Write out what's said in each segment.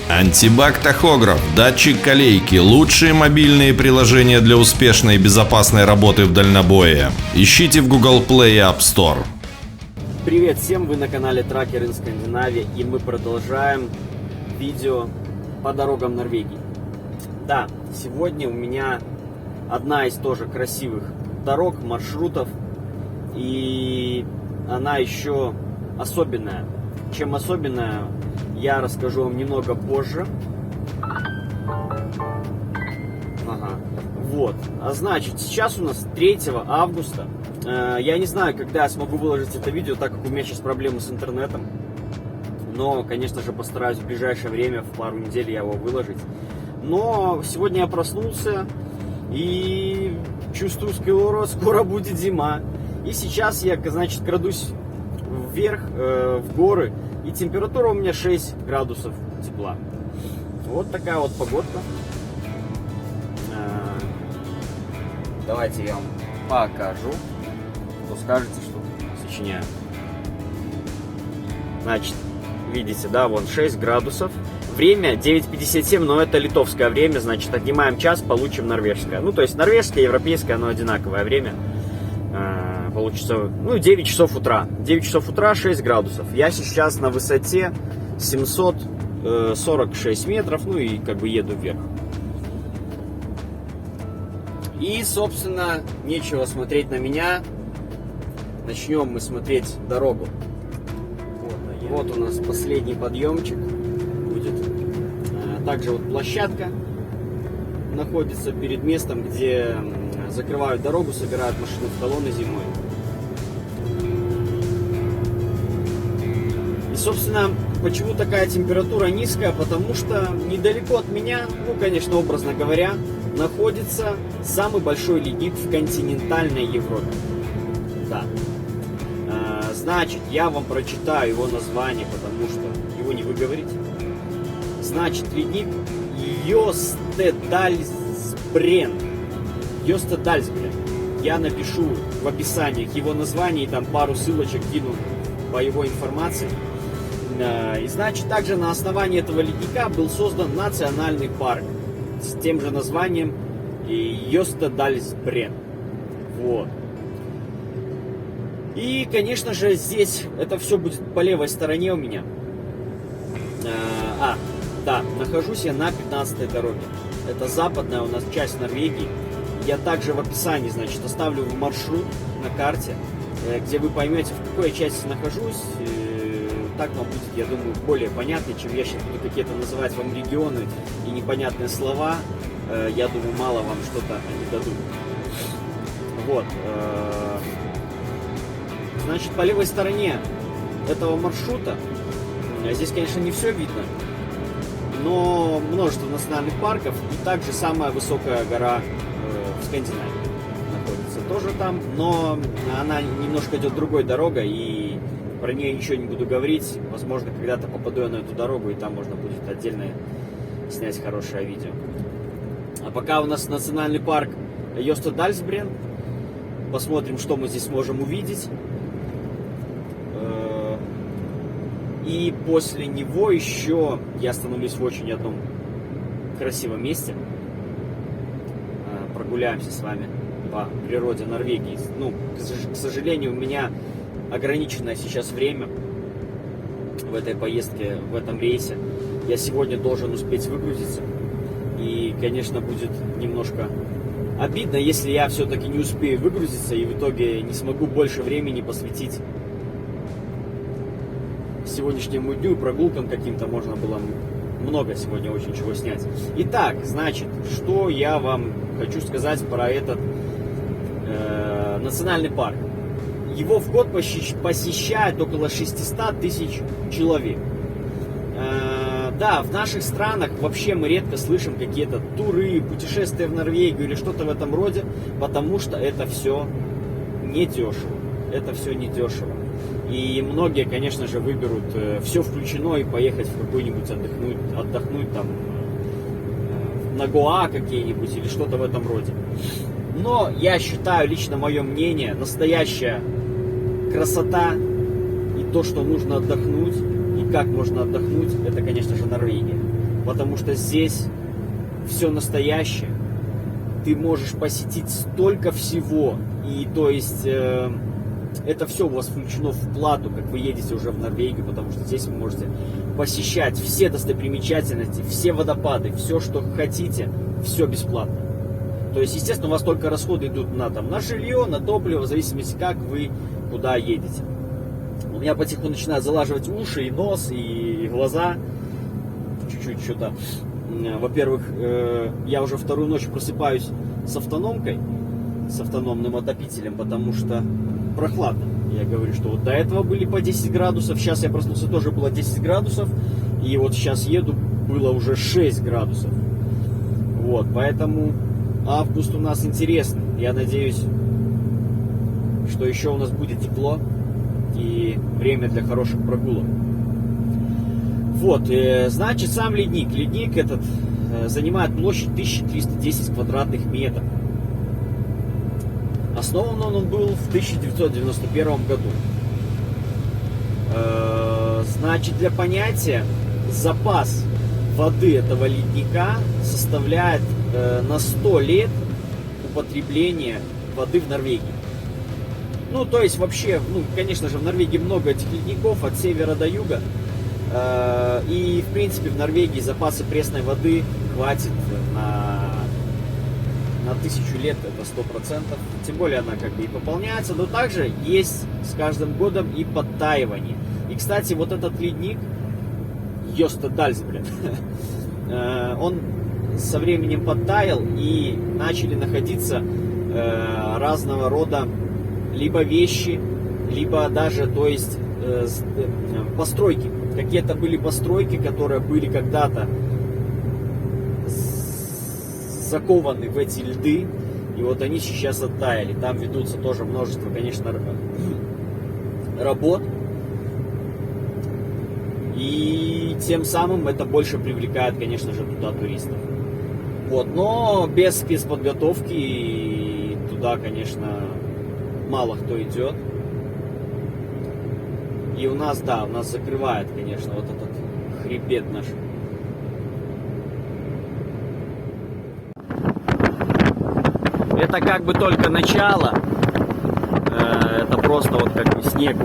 Антибак-тахограф, датчик колейки – лучшие мобильные приложения для успешной и безопасной работы в дальнобое. Ищите в Google Play и App Store. Привет всем, вы на канале Tracker in Scandinavia, и мы продолжаем видео по дорогам Норвегии. Да, сегодня у меня одна из тоже красивых дорог, маршрутов, и она еще особенная. Чем особенная, я расскажу вам немного позже. Вот. А значит, сейчас у нас 3 августа. Я не знаю, когда я смогу выложить это видео, так как у меня сейчас проблемы с интернетом. Но, конечно же, постараюсь в ближайшее время, в пару недель я его выложить. Но сегодня я проснулся и чувствую, скоро будет зима. И сейчас я, значит, крадусь вверх, в горы. И температура у меня 6 градусов тепла. Вот такая вот погодка. Давайте я вам покажу. То скажете, что сочиняю. Значит, видите, да, вон 6 градусов. Время 9:57, но это литовское время. Значит, отнимаем час, получим норвежское. Ну, то есть норвежское, европейское, оно одинаковое время. Получится, 9 часов утра. 9 часов утра, 6 градусов. Я сейчас на высоте 746 метров, ну и как бы еду вверх. И, собственно, нечего смотреть на меня. Начнем мы смотреть дорогу. Вот у нас последний подъемчик будет. Также вот площадка находится перед местом, где закрывают дорогу, собирают машину в колонны зимой. И, собственно, почему такая температура низкая? Потому что недалеко от меня, конечно, образно говоря, находится самый большой ледник в континентальной Европе. Да. Значит, я вам прочитаю его название, потому что его не выговорить. Значит, ледник Йостедальсбрен. Йостедальсбрен. Я напишу в описании его название и там пару ссылочек кину по его информации. И значит, также на основании этого ледника был создан национальный парк с тем же названием Йостедальсбрен. Вот. И, конечно же, здесь это все будет по левой стороне у меня. Да, нахожусь я на 15-й дороге. Это западная у нас часть Норвегии. Я также в описании, значит, оставлю маршрут на карте, где вы поймете, в какой я части нахожусь. Так вам будет, я думаю, более понятно, чем я сейчас буду какие-то называть вам регионы и непонятные слова. Я думаю, мало вам что-то они дадут. Вот. Значит, по левой стороне этого маршрута, здесь, конечно, не все видно, но множество национальных парков и также самая высокая гора в Скандинавии находится тоже там, но она немножко идет другой дорогой, и про нее ничего не буду говорить. Возможно, когда-то попаду я на эту дорогу, и там можно будет отдельно снять хорошее видео. А пока у нас национальный парк Йостедальсбрен. Посмотрим, что мы здесь можем увидеть. И после него еще я остановлюсь в очень одном красивом месте. Прогуляемся с вами по природе Норвегии. К сожалению, у меня ограниченное сейчас время в этой поездке, в этом рейсе. Я сегодня должен успеть выгрузиться. И, конечно, будет немножко обидно, если я все-таки не успею выгрузиться и в итоге не смогу больше времени посвятить сегодняшнему дню и прогулкам каким-то. Можно было много сегодня очень чего снять. Итак, значит, что я вам хочу сказать про этот национальный парк. Его в год посещает около 600 тысяч человек. Да, в наших странах вообще мы редко слышим какие-то туры, путешествия в Норвегию или что-то в этом роде, потому что это все недешево. Это все недешево. И многие, конечно же, выберут все включено и поехать в какой-нибудь отдохнуть там на Гоа какие-нибудь или что-то в этом роде. Но я считаю, лично мое мнение, настоящая красота и то, что нужно отдохнуть, и как можно отдохнуть, это, конечно же, Норвегия. потому что здесь все настоящее. Ты можешь посетить столько всего, и то есть это все у вас включено в плату, как вы едете уже в Норвегию, потому что здесь вы можете посещать все достопримечательности, все водопады, все, что хотите, все бесплатно. То есть, естественно, у вас только расходы идут на жилье, на топливо, в зависимости, как вы куда едете. У меня потихоньку начинают залаживать уши, и нос, и глаза. Чуть-чуть что-то. Во-первых, я уже вторую ночь просыпаюсь с автономкой, с автономным отопителем, потому что прохладно. Я говорю, что вот до этого были по 10 градусов, сейчас я проснулся, тоже было 10 градусов, и вот сейчас еду, было уже 6 градусов. Вот, поэтому август у нас интересный. Я надеюсь, что еще у нас будет тепло и время для хороших прогулок. Вот, значит, сам ледник. Ледник этот занимает площадь 1310 квадратных метров. Основан он был в 1991 году. Значит, для понятия, запас воды этого ледника составляет на 100 лет употребления воды в Норвегии. Ну, то есть вообще, конечно же, в Норвегии много этих ледников от севера до юга. И, в принципе, в Норвегии запасы пресной воды хватит на 1000 лет, это 100%. Тем более она как бы и пополняется, но также есть с каждым годом и подтаивание. И, кстати, вот этот ледник, Йостедальс, он со временем подтаял, и начали находиться разного рода либо вещи, либо даже, то есть, постройки. Какие-то были постройки, которые были когда-то закованы в эти льды, и вот они сейчас оттаяли. Там ведутся тоже множество, конечно, работ, и тем самым это больше привлекает, конечно же, туда туристов. Вот, но без спецподготовки туда, конечно, мало кто идет. И у нас, да, у нас закрывает, конечно, вот этот хребет наш. Это как бы только начало. Это просто вот как бы снег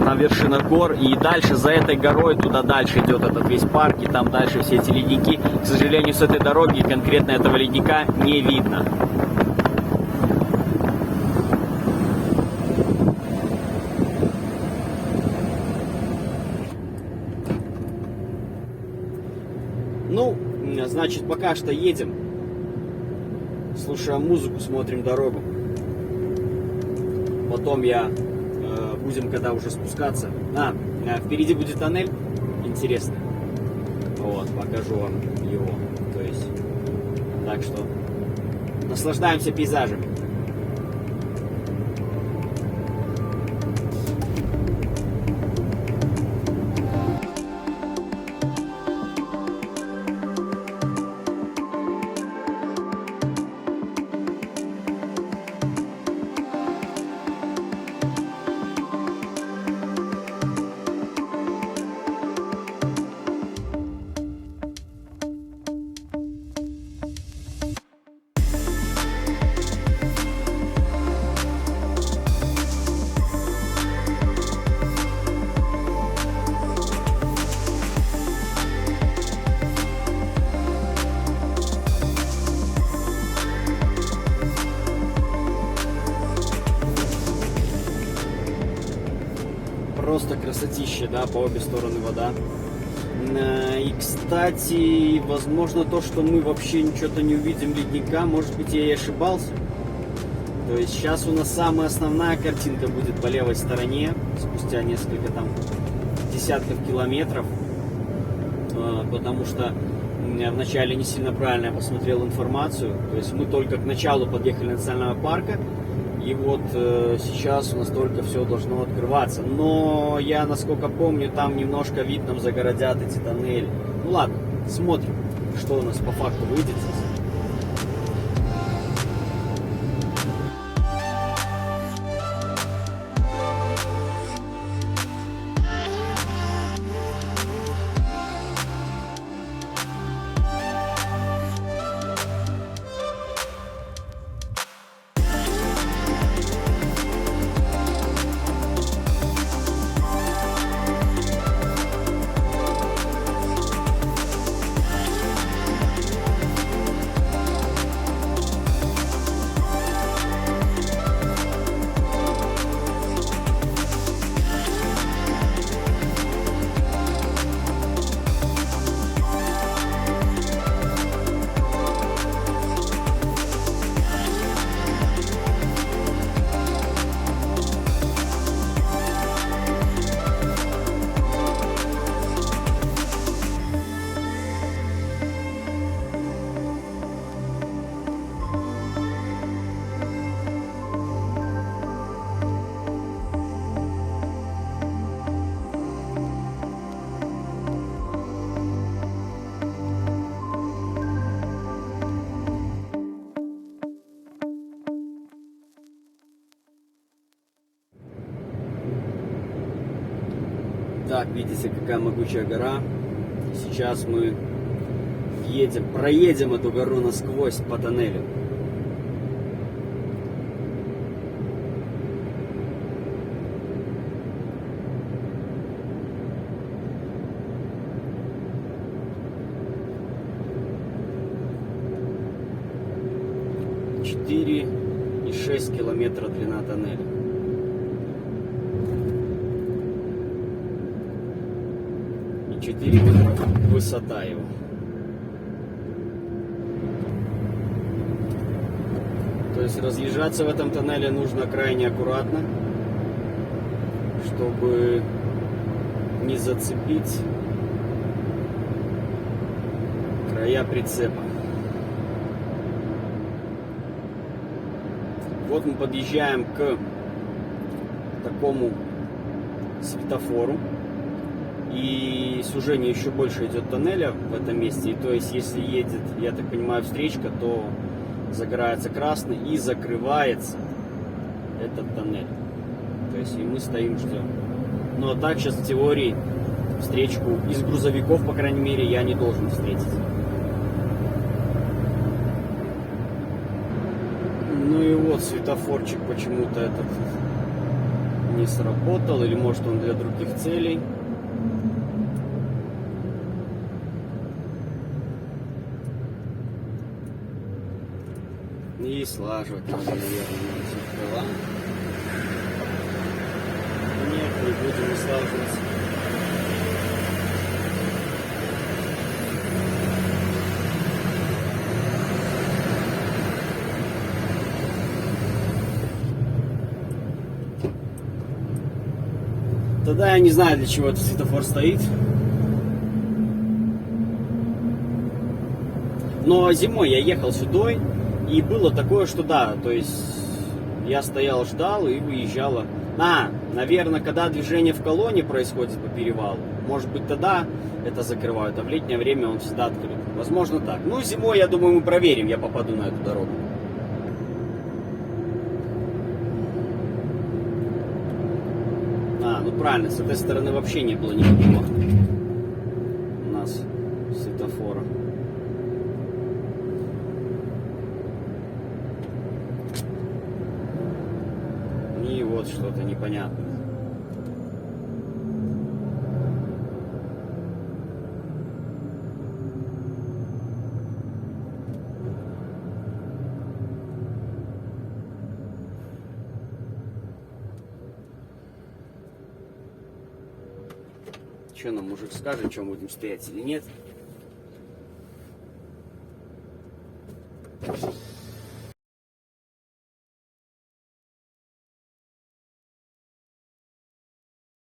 на вершинах гор. И дальше за этой горой, туда дальше идет этот весь парк. И там дальше все эти ледники. К сожалению, с этой дороги конкретно этого ледника не видно. Ну, значит, пока что едем, слушаем музыку, смотрим дорогу. Потом будем, когда уже спускаться. Впереди будет тоннель интересный. Вот, покажу вам его. То есть, так что наслаждаемся пейзажем. Просто красотища, да, по обе стороны вода. И, кстати, возможно, то, что мы вообще ничего-то не увидим ледника, может быть, я и ошибался. То есть сейчас у нас самая основная картинка будет по левой стороне, спустя несколько там десятков километров, потому что вначале не сильно правильно я посмотрел информацию. То есть мы только к началу подъехали национального парка, и вот сейчас у нас только все должно открываться. Но я, насколько помню, там немножко вид нам загородят эти тоннели. Ну ладно, смотрим, что у нас по факту выйдет здесь. Так, видите, какая могучая гора. Сейчас мы проедем эту гору насквозь по тоннелю. Четыре и 6 километра длина тоннеля. И 4 высота его. То есть разъезжаться в этом тоннеле нужно крайне аккуратно, чтобы не зацепить края прицепа. Вот мы подъезжаем к такому светофору, и сужение еще больше идет тоннеля в этом месте. И то есть, если едет, я так понимаю, встречка, то загорается красный и закрывается этот тоннель. То есть, и мы стоим, ждем. Ну а так сейчас в теории встречку из грузовиков, по крайней мере, я не должен встретить. Ну и вот светофорчик почему-то этот не сработал, или может он для других целей. И слаживать надо, наверное, зеркала. Нет, не будем слаживаться. Тогда я не знаю, для чего этот светофор стоит. Но зимой я ехал сюда, и было такое, что да, то есть я стоял, ждал и выезжала. Наверное, когда движение в колонне происходит по перевалу, может быть тогда это закрывают, а в летнее время он всегда открыт. Возможно так. Ну зимой, я думаю, мы проверим, я попаду на эту дорогу. Ну правильно, с этой стороны вообще не было никакого у нас светофора. И вот что-то непонятное. Что нам мужик скажет, чем будем стоять или нет?